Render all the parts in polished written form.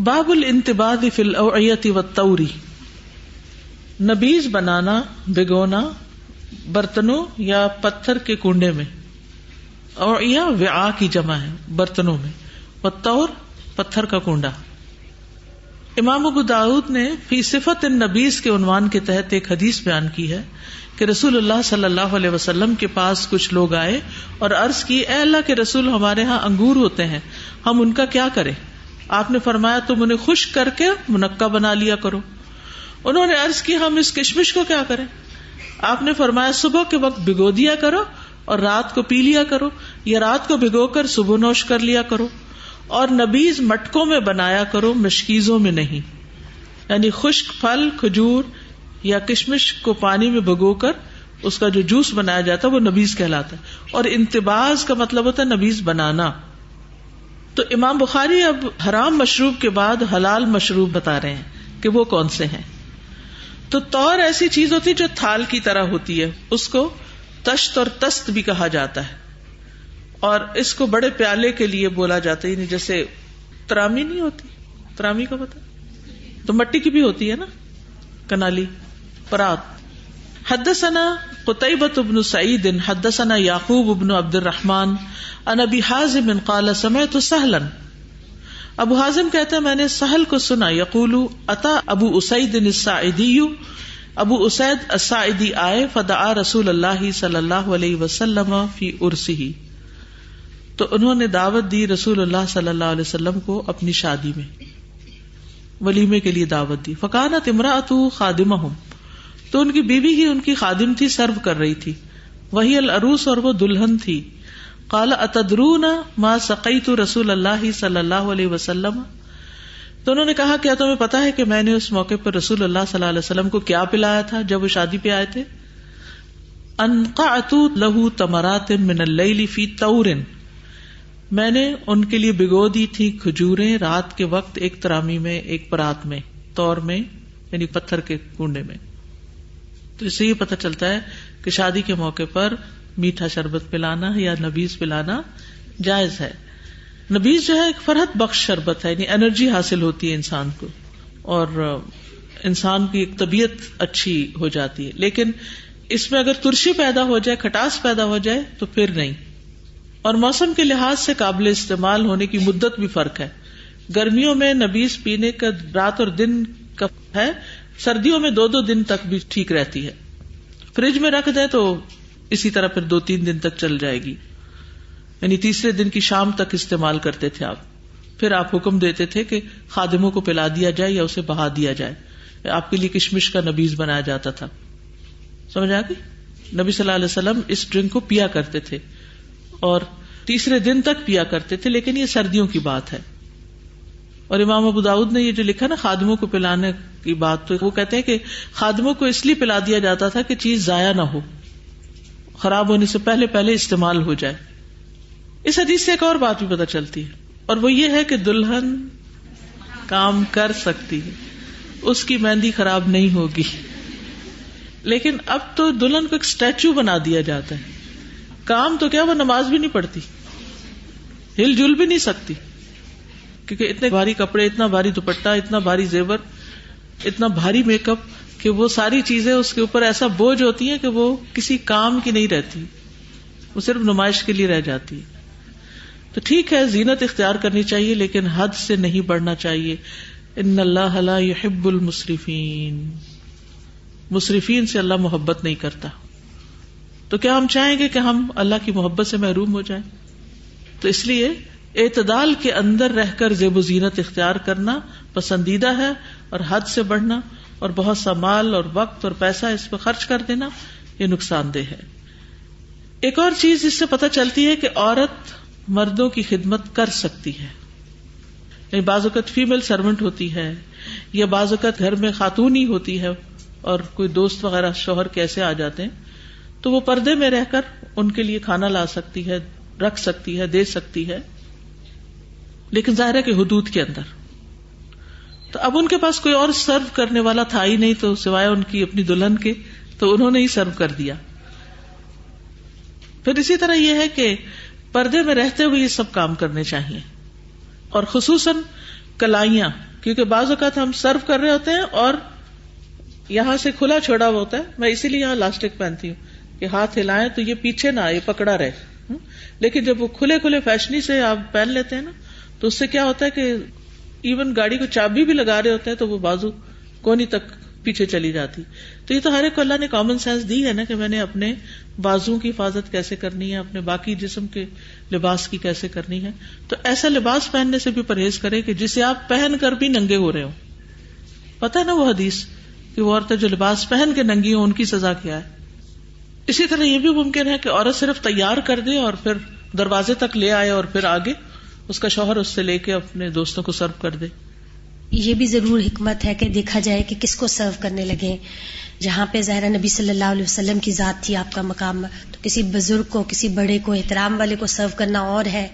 باب الانتباذ فی الاوعیۃ والطور، نبیذ بنانا، بھگونا برتنوں یا پتھر کے کنڈے میں. اوعیہ وعاء کی جمع ہے، برتنوں میں، والطور پتھر کا کنڈا. امام ابو داؤد نے فی صفت النبیذ کے عنوان کے تحت ایک حدیث بیان کی ہے کہ رسول اللہ صلی اللہ علیہ وسلم کے پاس کچھ لوگ آئے اور عرض کی، اے اللہ کے رسول، ہمارے ہاں انگور ہوتے ہیں، ہم ان کا کیا کریں؟ آپ نے فرمایا تم انہیں خشک کر کے منقع بنا لیا کرو. انہوں نے عرض کی ہم اس کشمش کو کیا کریں؟ آپ نے فرمایا صبح کے وقت بھگو دیا کرو اور رات کو پی لیا کرو، یا رات کو بھگو کر صبح نوش کر لیا کرو. اور نبیذ مٹکوں میں بنایا کرو، مشکیزوں میں نہیں. یعنی خشک پھل، کھجور یا کشمش کو پانی میں بھگو کر اس کا جو جوس بنایا جاتا ہے وہ نبیذ کہلاتا ہے. اور انتباذ کا مطلب ہوتا ہے نبیذ بنانا. تو امام بخاری اب حرام مشروب کے بعد حلال مشروب بتا رہے ہیں کہ وہ کون سے ہیں. تو طور ایسی چیز ہوتی ہے جو تھال کی طرح ہوتی ہے، اس کو تشت اور تست بھی کہا جاتا ہے، اور اس کو بڑے پیالے کے لیے بولا جاتا ہے. یعنی جیسے ترامی نہیں ہوتی، ترامی کا پتہ تو مٹی کی بھی ہوتی ہے نا، کنالی، پرات. حدثنا قتيبة بن سعيد حدثنا يعقوب بن عبد الرحمن عن ابي حازم قال سمعت سهلا. ابو حازم کہتے ہیں میں نے سہل کو سنا، یقول اتا ابو اسید الساعدی، ابو اسید الساعدی آئے، فدعا رسول اللہ صلی اللہ علیہ وسلم فی عرسہ، تو انہوں نے دعوت دی رسول اللہ صلی اللہ علیہ وسلم کو اپنی شادی میں، ولیمے کے لیے دعوت دی. فکانت امرأۃ خادمہم، تو ان کی بیوی ہی ان کی خادم تھی، سرو کر رہی تھی. وہی العروس، اور وہ دلہن تھی. قال اتدرون ما سقیت رسول اللہ صلی اللہ علیہ وسلم، تو انہوں نے کہا کیا تمہیں پتا ہے کہ میں نے اس موقع پر رسول اللہ صلی اللہ علیہ وسلم کو کیا پلایا تھا جب وہ شادی پہ آئے تھے؟ انقعت له تمرات من اللیل فی طور، میں نے ان کے لیے بھگو دی تھی کھجوریں رات کے وقت ایک ترامی میں، ایک پرات میں، طور میں یعنی پتھر کے کنڈے میں. تو اس سے یہ پتہ چلتا ہے کہ شادی کے موقع پر میٹھا شربت پلانا یا نبیذ پلانا جائز ہے. نبیذ جو ہے ایک فرحت بخش شربت ہے، یعنی انرجی حاصل ہوتی ہے انسان کو، اور انسان کی ایک طبیعت اچھی ہو جاتی ہے. لیکن اس میں اگر ترشی پیدا ہو جائے، کھٹاس پیدا ہو جائے تو پھر نہیں. اور موسم کے لحاظ سے قابل استعمال ہونے کی مدت بھی فرق ہے. گرمیوں میں نبیذ پینے کا رات اور دن کا ہے، سردیوں میں 2 دن تک بھی ٹھیک رہتی ہے. فریج میں رکھ دیں تو اسی طرح پھر 2-3 دن تک چل جائے گی، یعنی تیسرے دن کی شام تک استعمال کرتے تھے آپ. پھر آپ حکم دیتے تھے کہ خادموں کو پلا دیا جائے یا اسے بہا دیا جائے. آپ کے لیے کشمش کا نبیذ بنایا جاتا تھا. سمجھ آ گئی؟ نبی صلی اللہ علیہ وسلم اس ڈرنک کو پیا کرتے تھے اور تیسرے دن تک پیا کرتے تھے، لیکن یہ سردیوں کی بات ہے. اور امام ابو داؤد نے یہ جو لکھا نا خادموں کو پلانے کی بات، تو وہ کہتے ہیں کہ خادموں کو اس لیے پلا دیا جاتا تھا کہ چیز ضائع نہ ہو، خراب ہونے سے پہلے استعمال ہو جائے. اس حدیث سے ایک اور بات بھی پتہ چلتی ہے، اور وہ یہ ہے کہ دلہن کام کر سکتی ہے، اس کی مہندی خراب نہیں ہوگی. لیکن اب تو دلہن کو ایک اسٹیچو بنا دیا جاتا ہے. کام تو کیا، وہ نماز بھی نہیں پڑھتی، ہل جل بھی نہیں سکتی، کیونکہ اتنے بھاری کپڑے، اتنا بھاری دوپٹہ، اتنا بھاری زیور، اتنا بھاری میک اپ، کہ وہ ساری چیزیں اس کے اوپر ایسا بوجھ ہوتی ہیں کہ وہ کسی کام کی نہیں رہتی، وہ صرف نمائش کے لیے رہ جاتی ہے. تو ٹھیک ہے زینت اختیار کرنی چاہیے، لیکن حد سے نہیں بڑھنا چاہیے. ان اللہ لا يحب المسرفین، مسرفین سے اللہ محبت نہیں کرتا. تو کیا ہم چاہیں گے کہ ہم اللہ کی محبت سے محروم ہو جائیں؟ تو اس لیے اعتدال کے اندر رہ کر زیب و زینت اختیار کرنا پسندیدہ ہے، اور حد سے بڑھنا اور بہت سا مال اور وقت اور پیسہ اس پہ خرچ کر دینا یہ نقصان دہ ہے. ایک اور چیز اس سے پتہ چلتی ہے کہ عورت مردوں کی خدمت کر سکتی ہے. یعنی بعض اوقات فیمیل سرونٹ ہوتی ہے، یا بعض اوقات گھر میں خاتون ہی ہوتی ہے اور کوئی دوست وغیرہ شوہر کیسے آ جاتے ہیں، تو وہ پردے میں رہ کر ان کے لیے کھانا لا سکتی ہے، رکھ سکتی ہے، دے سکتی ہے، لیکن ظاہر ہے کہ حدود کے اندر. تو اب ان کے پاس کوئی اور سرو کرنے والا تھا ہی نہیں، تو سوائے ان کی اپنی دلہن کے، تو انہوں نے ہی سرو کر دیا. پھر اسی طرح یہ ہے کہ پردے میں رہتے ہوئے یہ سب کام کرنے چاہیے، اور خصوصاً کلائیاں کیونکہ بعض اوقات ہم سرو کر رہے ہوتے ہیں اور یہاں سے کھلا چھوڑا ہوا ہوتا ہے. میں اسی لیے یہاں لاسٹک پہنتی ہوں کہ ہاتھ ہلائیں تو یہ پیچھے نہ آئے, پکڑا رہے. لیکن جب وہ کھلے کھلے فیشنی سے آپ پہن لیتے ہیں نا, تو اس سے کیا ہوتا ہے کہ ایون گاڑی کو چابی بھی لگا رہے ہوتے ہیں تو وہ بازو کونی تک پیچھے چلی جاتی. تو یہ تو ہر ایک کو اللہ نے کامن سینس دی ہے نا کہ میں نے اپنے بازو کی حفاظت کیسے کرنی ہے, اپنے باقی جسم کے لباس کی کیسے کرنی ہے. تو ایسا لباس پہننے سے بھی پرہیز کرے کہ جسے آپ پہن کر بھی ننگے ہو رہے ہو. پتہ ہے نا وہ حدیث کہ وہ عورتیں جو لباس پہن کے ننگی ہوں ان کی سزا کیا ہے. اسی طرح یہ بھی ممکن ہے کہ عورت صرف تیار کر دے اور پھر دروازے تک لے آئے اور پھر آگے اس کا شوہر اس سے لے کے اپنے دوستوں کو سرو کر دے. یہ بھی ضرور حکمت ہے کہ دیکھا جائے کہ کس کو سرو کرنے لگے. جہاں پہ ظاہر نبی صلی اللہ علیہ وسلم کی ذات تھی, آپ کا مقام, تو کسی بزرگ کو, کسی بڑے کو, احترام والے کو سرو کرنا اور ہے,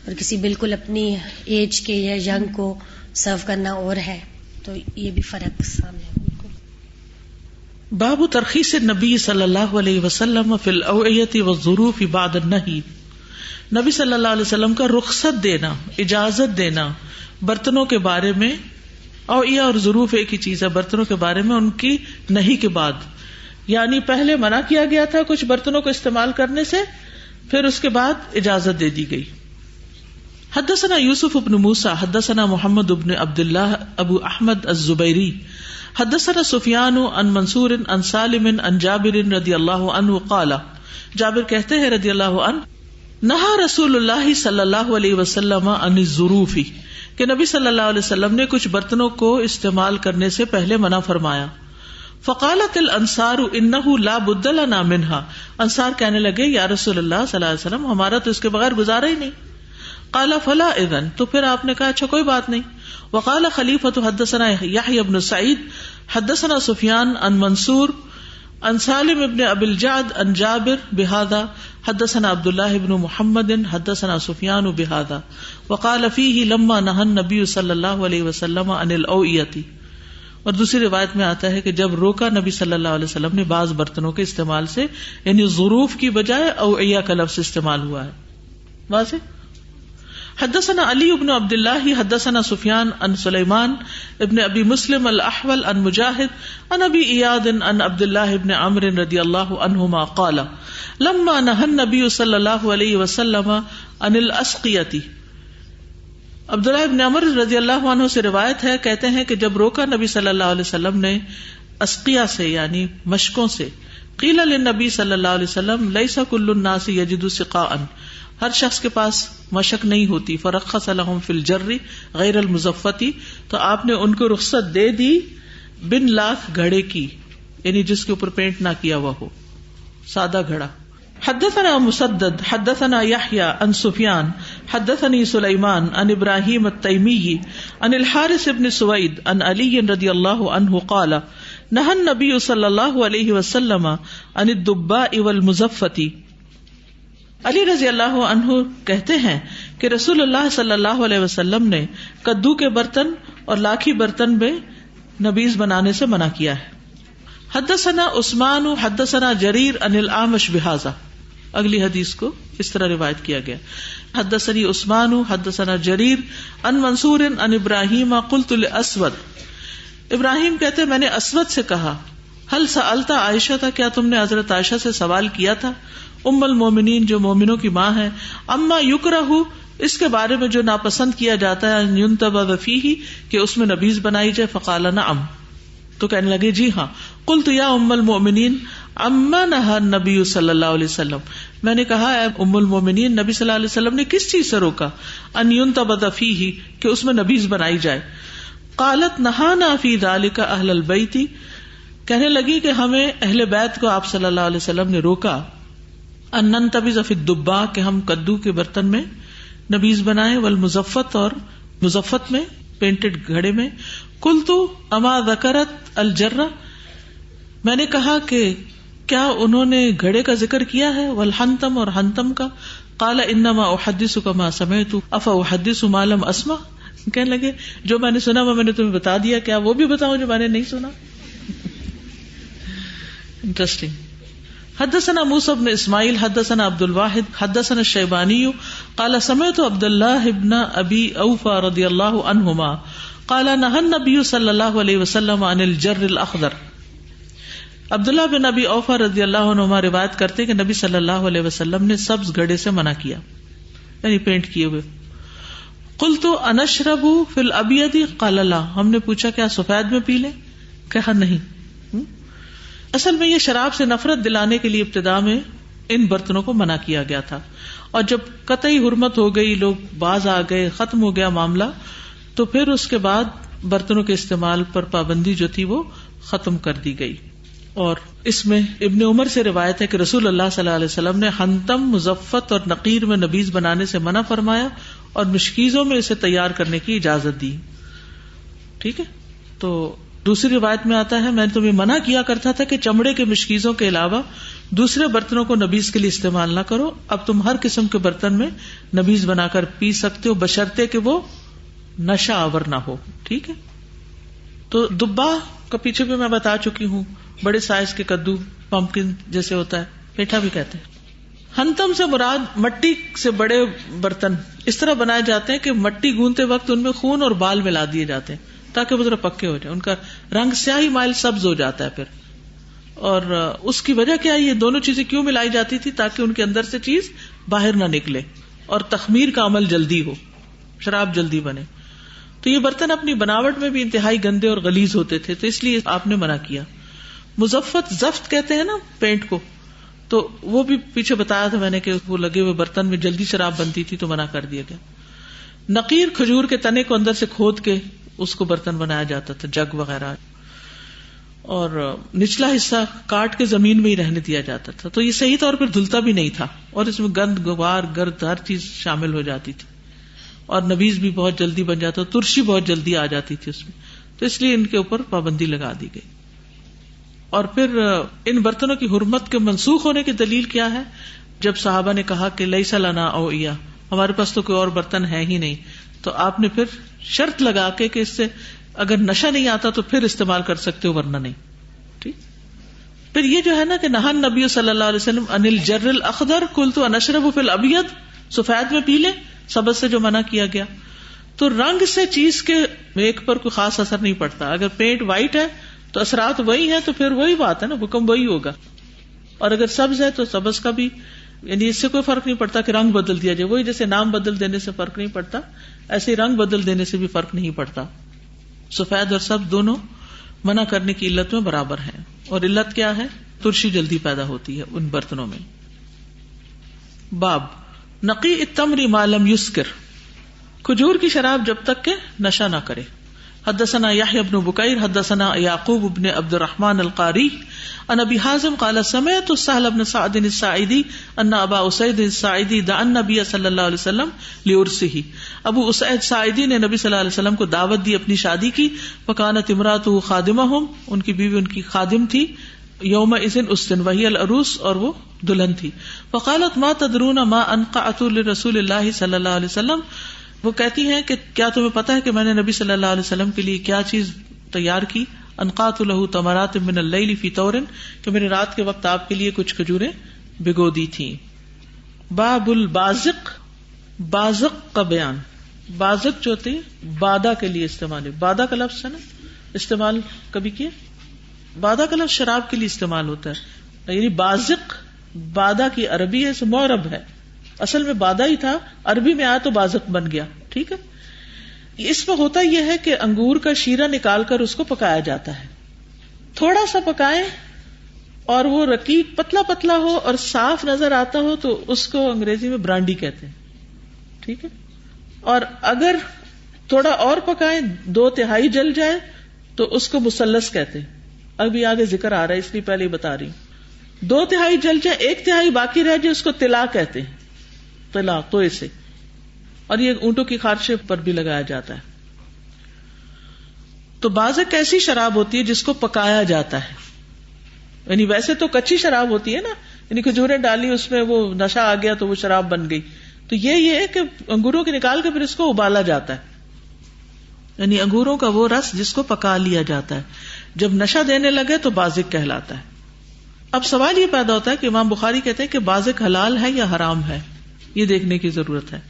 اور کسی بالکل اپنی ایج کے یا ینگ کو سرو کرنا اور ہے. تو یہ بھی فرق سامنے ہے. باب ترخیص النبی صلی اللہ علیہ وسلم فی الاوعیۃ والظروف بعد النہی. نبی صلی اللہ علیہ وسلم کا رخصت دینا, اجازت دینا برتنوں کے بارے میں. اوعیہ اور ظروف ایک ہی چیز ہے, برتنوں کے بارے میں ان کی نہیں کے بعد, یعنی پہلے منع کیا گیا تھا کچھ برتنوں کو استعمال کرنے سے, پھر اس کے بعد اجازت دے دی گئی. حدثنا یوسف بن موسیٰ حدثنا محمد بن عبداللہ ابو احمد الزبیری حدثنا سفیان عن منصور عن سالم عن جابر رضی اللہ عنہ قال, جابر کہتے ہیں رضی اللہ عنہ, نہا رسول اللہ صلی اللہ علیہ وسلم عن الظروف, کہ نبی صلی اللہ علیہ وسلم نے کچھ برتنوں کو استعمال کرنے سے پہلے منع فرمایا. فقالت الانصار انہ لا بد لنا منہا, انصار کہنے لگے یا رسول اللہ صلی اللہ علیہ وسلم ہمارا تو اس کے بغیر گزارا ہی نہیں. قال فلا اذن, تو پھر آپ نے کہا اچھا کوئی بات نہیں. وقال خلیفۃ حدثنا یحیی بن سعید حدثنا سفیان عن منصور عن سالم ابن ابی الجعد عن جابر بهذا حدثنا عبد الله بن محمد حدثنا سفیان بهذا وقال فيه لما نهى النبي صلی اللہ علیہ وسلم عن الاوعیۃ. اور دوسری روایت میں آتا ہے کہ جب روکا نبی صلی اللہ علیہ وسلم نے بعض برتنوں کے استعمال سے, یعنی ظروف کی بجائے اوعیہ کا لفظ استعمال ہوا ہے. واضح. حدثنا علی بن عبد اللہ حدثنا سفیان عن سلیمان ابن ابی مسلم الاحول عن مجاہد عن ابی ایاد عن عبد اللہ بن عمرو رضی اللہ عنہما قال لما نهى النبي صلی اللہ علیہ وسلم عن الاسقیۃ. عبداللہ ابن عمر رضی اللہ عنہ سے روایت ہے, کہتے ہیں کہ جب روکا نبی صلی اللہ علیہ وسلم نے اسقیہ سے یعنی مشکوں سے, قیل للنبی صلی اللہ علیہ وسلم لیس کل الناس یجد سقاء, ہر شخص کے پاس مشک نہیں ہوتی. فرخص لهم فی الجر غیر المزفت, تو آپ نے ان کو رخصت دے دی بن لاکھ گھڑے کی, یعنی جس کے اوپر پینٹ نہ کیا ہوا ہو, سادہ گھڑا. حدثنا مسدد حدثنا یحیی عن سفیان حدثنی سلیمان عن ابراہیم التیمی عن الحارث بن سوید عن علی رضی اللہ عنہ قال نہى النبی صلی اللہ علیہ وسلم عن الدباء والمزفت. علی رضی اللہ عنہ کہتے ہیں کہ رسول اللہ صلی اللہ علیہ وسلم نے کدو کے برتن اور لاکھی برتن میں نبیذ بنانے سے منع کیا ہے. حدثنا عثمان حدثنا جریر عن الاعمش بہذا, اگلی حدیث کو اس طرح روایت کیا گیا. حدثنی عثمان حدثنا جریر عن منصور عن ابراہیم قلت لاسود, ابراہیم کہتے میں نے اسود سے کہا هل سألت عائشہ تھا, کیا تم نے حضرت عائشہ سے سوال کیا تھا, ام المومنین جو مومنوں کی ماں ہے, اما یکرہ اس کے بارے میں جو ناپسند کیا جاتا ہے, ینتبذ فیہ کہ اس میں نبیذ بنائی جائے. فقال نعم, تو کہنے لگے جی ہاں. قلت یا ام المؤمنین اما نہى النبی صلی اللہ علیہ وسلم, میں نے کہا اے ام المؤمنین نبی صلی اللہ علیہ وسلم نے کس چیز سے روکا, ان ینتبذ فیہ کہ اس میں نبیذ بنائی جائے. قالت نہانا فی ذلک اہل البیت, کہنے لگی کہ ہمیں اہل بیت کو آپ صلی اللہ علیہ وسلم نے روکا, ان ننتبذ فی الدباء کہ ہم کدو کے برتن میں نبیذ بنائیں, والمزفت اور مزفت میں پینٹڈ گھڑے میں. قلت اما ذکرت الجرہ, میں نے کہا کہ کیا انہوں نے گھڑے کا ذکر کیا ہے, والحنتم اور حنتم کا. قال انما احدثک ما سمعت افا احدث ما لم اسمع, کہنے لگے جو میں نے سنا وہ میں نے تمہیں بتا دیا, کیا وہ بھی بتاؤں جو میں نے نہیں سنا. انٹرسٹنگ. حدثنا موسیٰ بن اسماعیل حدثنا عبد الواحد حدثنا الشیبانی قال سمعت عبد اللہ ابن ابی اوفا رضی اللہ عنہما قال نهى النبي صلی اللہ علیہ وسلم عن الجر الاخضر. عبداللہ بن ابی اوفا رضی اللہ عنہما روایت کرتے کہ نبی صلی اللہ علیہ وسلم نے سبز گھڑے سے منع کیا، یعنی پینٹ کیے ہوئے. قلت انشرب فی الابیض قال لا. ہم نے پوچھا کیا سفید میں پی لیں؟ کہا نہیں. اصل میں یہ شراب سے نفرت دلانے کے لیے ابتدا میں ان برتنوں کو منع کیا گیا تھا، اور جب قطعی حرمت ہو گئی، لوگ باز آ گئے، ختم ہو گیا معاملہ، تو پھر اس کے بعد برتنوں کے استعمال پر پابندی جو تھی وہ ختم کر دی گئی. اور اس میں ابن عمر سے روایت ہے کہ رسول اللہ صلی اللہ علیہ وسلم نے حنتم، مزفت اور نقیر میں نبیذ بنانے سے منع فرمایا اور مشکیزوں میں اسے تیار کرنے کی اجازت دی. ٹھیک ہے. تو دوسری روایت میں آتا ہے میں نے تمہیں منع کیا کرتا تھا کہ چمڑے کے مشکیزوں کے علاوہ دوسرے برتنوں کو نبیذ کے لیے استعمال نہ کرو. اب تم ہر قسم کے برتن میں نبیذ بنا کر پی سکتے ہو بشرطے کہ وہ نشہ آور نہ ہو. ٹھیک ہے. تو دبا کا پیچھے بھی میں بتا چکی ہوں، بڑے سائز کے کدو، پمپکن جیسے ہوتا ہے، پیٹھا بھی کہتے ہیں. ہنتم سے مراد مٹی سے بڑے برتن اس طرح بنائے جاتے ہیں کہ مٹی گونتے وقت ان میں خون اور بال ملا دیے جاتے ہیں تاکہ وہ ذرا پکے ہو جائیں. ان کا رنگ سیاہی مائل سبز ہو جاتا ہے پھر. اور اس کی وجہ کیا ہے؟ یہ دونوں چیزیں کیوں ملائی جاتی تھی؟ تاکہ ان کے اندر سے چیز باہر نہ نکلے اور تخمیر کا عمل جلدی ہو، شراب جلدی بنے. تو یہ برتن اپنی بناوٹ میں بھی انتہائی گندے اور غلیظ ہوتے تھے، تو اس لیے آپ نے منع کیا. مزفت، زفت کہتے ہیں نا پینٹ کو، تو وہ بھی پیچھے بتایا تھا میں نے کہ وہ لگے ہوئے برتن میں جلدی شراب بنتی تھی تو منع کر دیا گیا. نقیر، کھجور کے تنے کو اندر سے کھود کے اس کو برتن بنایا جاتا تھا، جگ وغیرہ، اور نچلا حصہ کاٹ کے زمین میں ہی رہنے دیا جاتا تھا. تو یہ صحیح طور پر دھلتا بھی نہیں تھا، اور اس میں گند، غبار، گرد، ہر چیز شامل ہو جاتی تھی، اور نبیذ بھی بہت جلدی بن جاتا، ترشی بہت جلدی آ جاتی تھی اس میں. تو اس لیے ان کے اوپر پابندی لگا دی گئی. اور پھر ان برتنوں کی حرمت کے منسوخ ہونے کی دلیل کیا ہے؟ جب صحابہ نے کہا کہ لیس لنا اوعیہ، ہمارے پاس تو کوئی اور برتن ہے ہی نہیں، تو آپ نے پھر شرط لگا کے کہ اس سے اگر نشہ نہیں آتا تو پھر استعمال کر سکتے ہو ورنہ نہیں. ٹھیک. پھر یہ جو ہے نا کہ نہى النبی صلی اللہ علیہ وسلم عن الجر الاخضر قلت انشرب فی الابیض، سفید میں پی لیں، سبز سے جو منع کیا گیا. تو رنگ سے چیز کے میک پر کوئی خاص اثر نہیں پڑتا. اگر پینٹ وائٹ ہے تو اثرات وہی ہیں، تو پھر وہی بات ہے نا، حکم وہی ہوگا. اور اگر سبز ہے تو سبز کا بھی، یعنی اس سے کوئی فرق نہیں پڑتا کہ رنگ بدل دیا جائے. وہی جیسے نام بدل دینے سے فرق نہیں پڑتا، ایسے رنگ بدل دینے سے بھی فرق نہیں پڑتا. سفید اور سبز دونوں منع کرنے کی علت میں برابر ہیں. اور علت کیا ہے؟ ترشی جلدی پیدا ہوتی ہے ان برتنوں میں. باب نقی التمر ما لم یسکر، کھجور کی شراب جب تک کہ نشہ نہ کرے. حدثنا یحیی بن بکیر حدثنا یعقوب بن عبد الرحمن القاری عن ابی حازم قال سمعت سهل بن سعد الساعدی ان ابا اسید الساعدی دعا النبی صلی اللہ علیہ وسلم لعرسه. ابو اسید ساعدی نے نبی صلی اللہ علیہ وسلم کو دعوت دی اپنی شادی کی. فکانت امراته خادمهم، ان کی بیوی ان کی خادم تھی. یومئذ اس دن وہی العروس، اور وہ دلہن تھی. فقالت ما تدرون ما انقعت لرسول اللہ صلی اللہ علیہ وسلم، وہ کہتی ہیں کہ کیا تمہیں پتا ہے کہ میں نے نبی صلی اللہ علیہ وسلم کے لیے کیا چیز تیار کی؟ انقعت له تمرات من اللیل فی طور، کہ میں نے رات کے وقت آپ کے لیے کچھ کھجوریں بھگو دی تھی. باب البازق، بازق کا بیان. بازق جو ہوتی ہے بادا کے لیے استعمال ہے. بادا کا لفظ ہے نا، استعمال کبھی کیے؟ بادا کا لفظ شراب کے لیے استعمال ہوتا ہے، یعنی بازق بادا کی عربی ہے، معرب ہے، اصل میں بادا ہی تھا، عربی میں آیا تو بازق بن گیا. ٹھیک ہے. اس میں ہوتا یہ ہے کہ انگور کا شیرہ نکال کر اس کو پکایا جاتا ہے. تھوڑا سا پکائیں اور وہ رقیق پتلا پتلا ہو اور صاف نظر آتا ہو تو اس کو انگریزی میں برانڈی کہتے ہیں. ٹھیک ہے. اور اگر تھوڑا اور پکائیں، 2/3 جل جائے تو اس کو مثلث کہتے ہیں. ابھی آگے ذکر آ رہا ہے اس لیے پہلے ہی بتا رہی ہوں. 2/3 جل جائے، 1/3 باقی رہ جائے، اس کو تلا کہتے ہیں. تلا توئے سے، اور یہ اونٹوں کی خارشے پر بھی لگایا جاتا ہے. تو بازق ایسی شراب ہوتی ہے جس کو پکایا جاتا ہے، یعنی ویسے تو کچی شراب ہوتی ہے نا، یعنی کھجوریں ڈالی اس میں وہ نشہ آ گیا تو وہ شراب بن گئی. تو یہ ہے کہ انگوروں کے نکال کے پھر اس کو ابالا جاتا ہے، یعنی انگوروں کا وہ رس جس کو پکا لیا جاتا ہے. جب نشہ دینے لگے تو بازق کہلاتا ہے. اب سوال یہ پیدا ہوتا ہے کہ امام بخاری کہتے ہیں کہ بازق حلال ہے یا حرام ہے، یہ دیکھنے کی ضرورت ہے.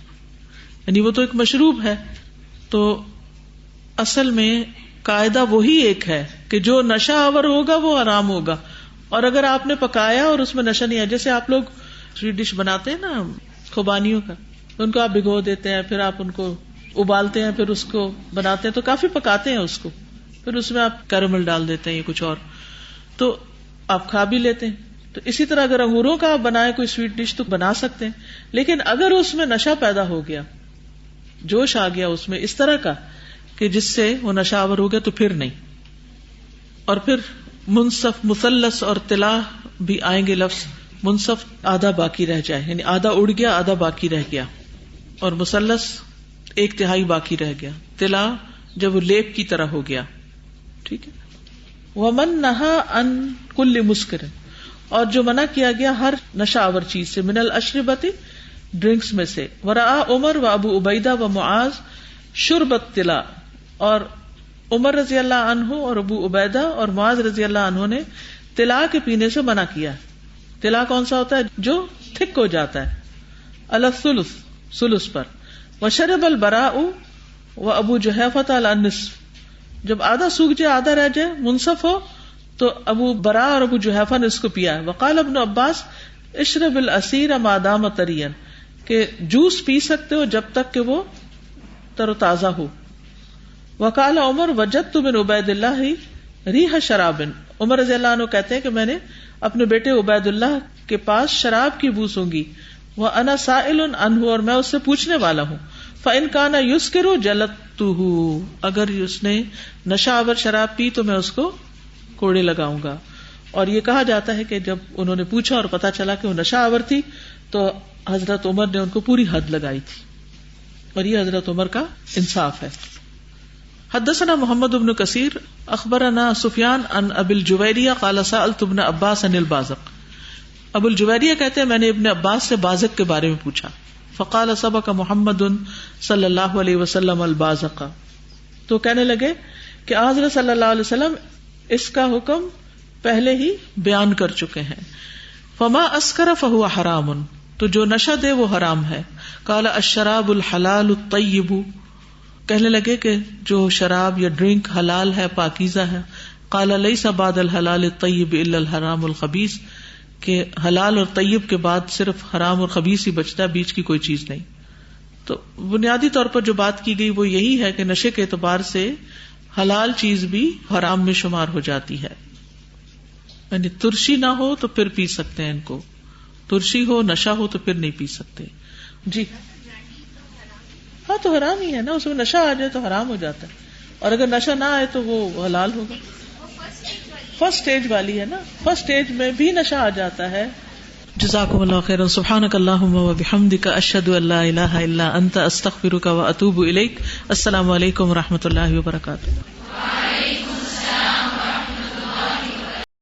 یعنی وہ تو ایک مشروب ہے، تو اصل میں قاعدہ وہی ایک ہے کہ جو نشہ آور ہوگا وہ حرام ہوگا. اور اگر آپ نے پکایا اور اس میں نشہ نہیں ہے، جیسے آپ لوگ سویٹ ڈش بناتے ہیں نا خوبانیوں کا، ان کو آپ بھگو دیتے ہیں، پھر آپ ان کو ابالتے ہیں، پھر اس کو بناتے ہیں، تو کافی پکاتے ہیں اس کو، پھر اس میں آپ کیرمل ڈال دیتے ہیں یا کچھ اور، تو آپ کھا بھی لیتے ہیں. تو اسی طرح اگر انگوروں کا آپ بنائے کوئی سویٹ ڈش تو بنا سکتے ہیں، لیکن اگر اس میں نشہ پیدا ہو گیا، جوش آ گیا اس میں اس طرح کا کہ جس سے وہ نشہ آور ہو گیا، تو پھر نہیں. اور پھر منصف، مثلث اور طلا بھی آئیں گے لفظ. منصف آدھا باقی رہ جائے، یعنی آدھا اڑ گیا آدھا باقی رہ گیا، اور مثلث 1/3 باقی رہ گیا. طلا جب وہ لیپ کی طرح ہو گیا. ٹھیک ہے. ومن نہا عن کل مسکر، اور جو منع کیا گیا ہر نشہ آور چیز سے، من الاشربۃ ڈرنکس میں سے. ورآ عمر و ابو عبیدہ و معاذ شرب الطلا، اور عمر رضی اللہ عنہ اور ابو عبیدہ اور معاذ رضی اللہ عنہ نے طلا کے پینے سے منع کیا. طلا کون سا ہوتا ہے؟ جو تھک ہو جاتا ہے، الثلث، ثلث پر. وشرب البراء و ابو جحیفہ علی النصف، جب آدھا سوکھ جائے آدھا رہ جائے منصف ہو تو ابو برا اور ابو جحیفہ نے اس کو پیا ہے. وقال ابن عباس اشرب العصیر ما دام طریا، کہ جوس پی سکتے ہو جب تک کہ وہ تر و تازہ ہو. وقال عمر وجدت من عبید اللہ ریح شراب، عمر رضی اللہ عنہ کہتے ہیں کہ میں نے اپنے بیٹے عبید اللہ کے پاس شراب کی بو سونگی. وانا سائل عنہ، اور میں اس سے پوچھنے والا ہوں. فإن كان يسكر جلدته، اگر اس نے نشہ آور شراب پی تو میں اس کو کوڑے لگاؤں گا. اور یہ کہا جاتا ہے کہ جب انہوں نے پوچھا اور پتا چلا کہ وہ نشہ آور تھی تو حضرت عمر نے ان کو پوری حد لگائی تھی، اور یہ حضرت عمر کا انصاف ہے. حدثنا محمد بن کثیر اخبرنا سفیان عن ابی الجویریہ قال سألت ابن عباس عن البازق. ابو الجویریہ کہتے ہیں میں نے ابن عباس سے بازق کے بارے میں پوچھا. فقال سبق محمد صلی اللہ علیہ وسلم البازق، تو کہنے لگے کہ حضرت صلی اللہ علیہ وسلم اس کا حکم پہلے ہی بیان کر چکے ہیں. فما اسکر فہو حرام، تو جو نشہ دے وہ حرام ہے. قال الشراب الحلال الطیب، کہنے لگے کہ جو شراب یا ڈرنک حلال ہے پاکیزہ ہے. قال لیس بعد الحلال الطیب الا الحرام الخبیث، کہ حلال اور طیب کے بعد صرف حرام اور خبیث ہی بچتا ہے، بیچ کی کوئی چیز نہیں. تو بنیادی طور پر جو بات کی گئی وہ یہی ہے کہ نشے کے اعتبار سے حلال چیز بھی حرام میں شمار ہو جاتی ہے. یعنی ترشی نہ ہو تو پھر پی سکتے ہیں ان کو، ترشی ہو نشہ ہو تو پھر نہیں پی سکتے. جی ہاں تو حرام ہی ہے نا، اس میں نشہ آ جائے تو حرام ہو جاتا ہے، اور اگر نشہ نہ آئے تو وہ حلال ہوگا. فرسٹ سٹیج والی ہے نا، فرسٹ سٹیج میں بھی نشہ آ جاتا ہے. جزاکم اللہ خیرا. سبحانک اللہم و بحمدک، اشہد ان لا الہ الا انت، استغفرک و اتوب الیک. السلام علیکم و رحمۃ اللہ وبرکاتہ.